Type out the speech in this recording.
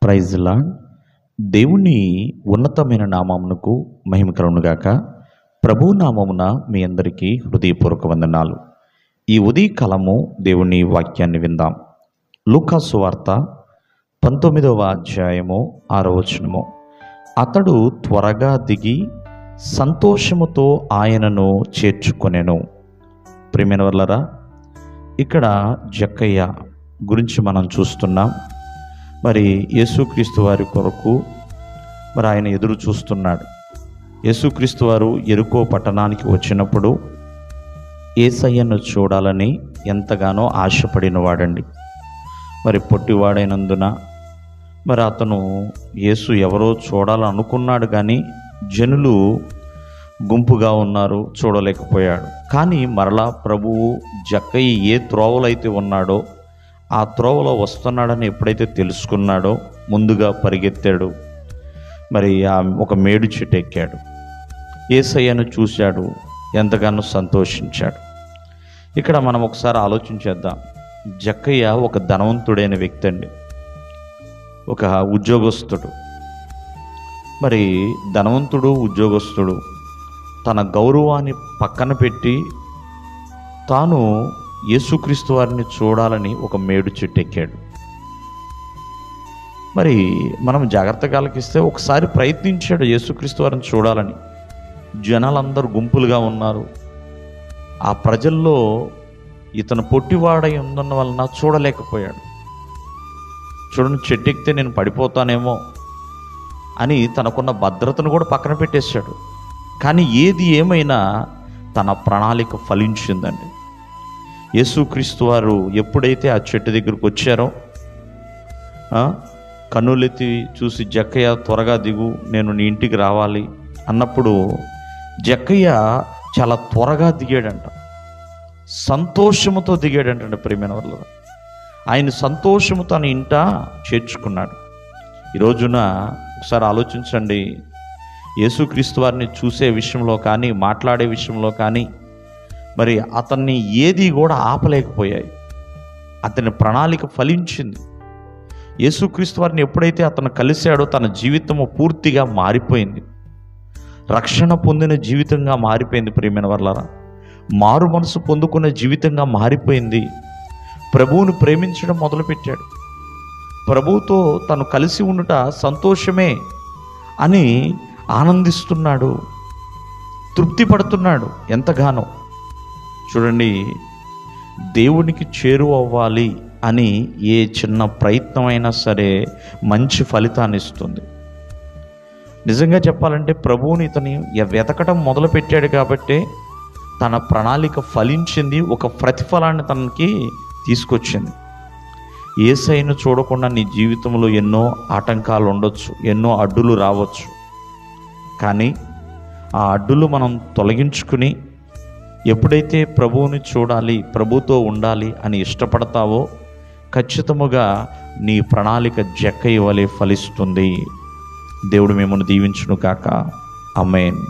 Praise lord. దేవుని ఉన్నతమైన నామమునకు మహిమ కలుగునుగాక. ప్రభు నామమున మీ అందరికీ హృదయపూర్వక వందనాలు. ఈ ఉదయకాలము దేవుని వాక్యాన్ని విందాం. లూకా సువార్త 19వ అధ్యాయము 6వ వచనము. అతడు త్వరగా దిగి సంతోషముతో ఆయనను చేర్చుకొనెను. ప్రియమైన వర్లరా, ఇక్కడ జక్కయ్య గురించి మనం చూస్తున్నాం. మరి యేసుక్రీస్తు వారి కొరకు ఆయన ఎదురు చూస్తున్నాడు. యేసుక్రీస్తు వారు యెరికో పట్టణానికి వచ్చినప్పుడు యేసయ్యను చూడాలని ఎంతగానో ఆశపడిన వాడండి. మరి పొట్టివాడైనందున అతను యేసు ఎవరో చూడాలనుకున్నాడు, కానీ జనులు గుంపుగా ఉన్నారు, చూడలేకపోయాడు. కానీ మరలా ప్రభువు జక్కయ్య ఏ త్రోవలైతే ఉన్నాడో ఆ త్రోవలో వస్తున్నాడని ఎప్పుడైతే తెలుసుకున్నాడో ముందుగా పరిగెత్తాడు. మరి ఒక మేడు చెట్టు ఎక్కాడు. యేసయ్యను చూశాడు, ఎంతగానో సంతోషించాడు. ఇక్కడ మనం ఒకసారి ఆలోచించేద్దాం. జక్కయ్య ఒక ధనవంతుడైన వ్యక్తి అండి, ఒక ఉద్యోగస్తుడు. మరి ధనవంతుడు, ఉద్యోగస్తుడు తన గౌరవాన్ని పక్కన పెట్టి తాను యేసుక్రీస్తు వారిని చూడాలని ఒక మేడు చెట్టు ఎక్కాడు. మరి మనం జాగ్రత్తగా ఆలకిస్తే ఒకసారి ప్రయత్నించాడు యేసుక్రీస్తు వారిని చూడాలని. జనాలందరూ గుంపులుగా ఉన్నారు. ఆ ప్రజల్లో ఇతను పొట్టివాడై ఉన్నన్న వలన చూడలేకపోయాడు. చూడండి, చెట్టు ఎక్కితే నేను పడిపోతానేమో అని తనకున్న భద్రతను కూడా పక్కన పెట్టేశాడు. కానీ ఏది ఏమైనా తన ప్రణాళిక ఫలించిందండి. యేసుక్రీస్తు వారు ఎప్పుడైతే ఆ చెట్టు దగ్గరకు వచ్చారో కన్నులెత్తి చూసి, జక్కయ్య త్వరగా దిగు, నేను నీ ఇంటికి రావాలి అన్నప్పుడు జక్కయ్య చాలా త్వరగా దిగాడంట, సంతోషముతో దిగాడంట. ప్రియమైన వల్ల ఆయన సంతోషము తన ఇంట చేర్చుకున్నాడు. ఈ రోజున ఒకసారి ఆలోచించండి, యేసుక్రీస్తు వారిని చూసే విషయంలో కానీ మాట్లాడే విషయంలో కానీ మరి అతన్ని ఏది కూడా ఆపలేకపోయాయి. అతని ప్రణాళిక ఫలించింది. యేసుక్రీస్తు వారిని ఎప్పుడైతే అతను కలిశాడో తన జీవితము పూర్తిగా మారిపోయింది. రక్షణ పొందిన జీవితంగా మారిపోయింది. ప్రియమైన వర్లారా, మారు మనసు పొందుకున్న జీవితంగా మారిపోయింది. ప్రభువును ప్రేమించడం మొదలుపెట్టాడు. ప్రభువుతో తను కలిసి ఉండుట సంతోషమే అని ఆనందిస్తున్నాడు, తృప్తి పడుతున్నాడు ఎంతగానో. చూడండి, దేవునికి చేరువ అవ్వాలి అని ఏ చిన్న ప్రయత్నమైనా సరే మంచి ఫలితాన్ని ఇస్తుంది. నిజంగా చెప్పాలంటే ప్రభువుని ఇతని వెతకడం మొదలుపెట్టాడు కాబట్టి తన ప్రణాళిక ఫలించింది, ఒక ప్రతిఫలాన్ని తనకి తీసుకొచ్చింది. యేసయ్యను చూడకుండా నీ జీవితంలో ఎన్నో ఆటంకాలు ఉండొచ్చు, ఎన్నో అడ్డులు రావచ్చు. కానీ ఆ అడ్డులు మనం తొలగించుకుని ఎప్పుడైతే ప్రభువుని చూడాలి, ప్రభుతో ఉండాలి అని ఇష్టపడతావో ఖచ్చితముగా నీ ప్రణాళిక జక్కయ్య వలె ఫలిస్తుంది. దేవుడు మిమ్మల్ని దీవించును కాక. ఆమేన్.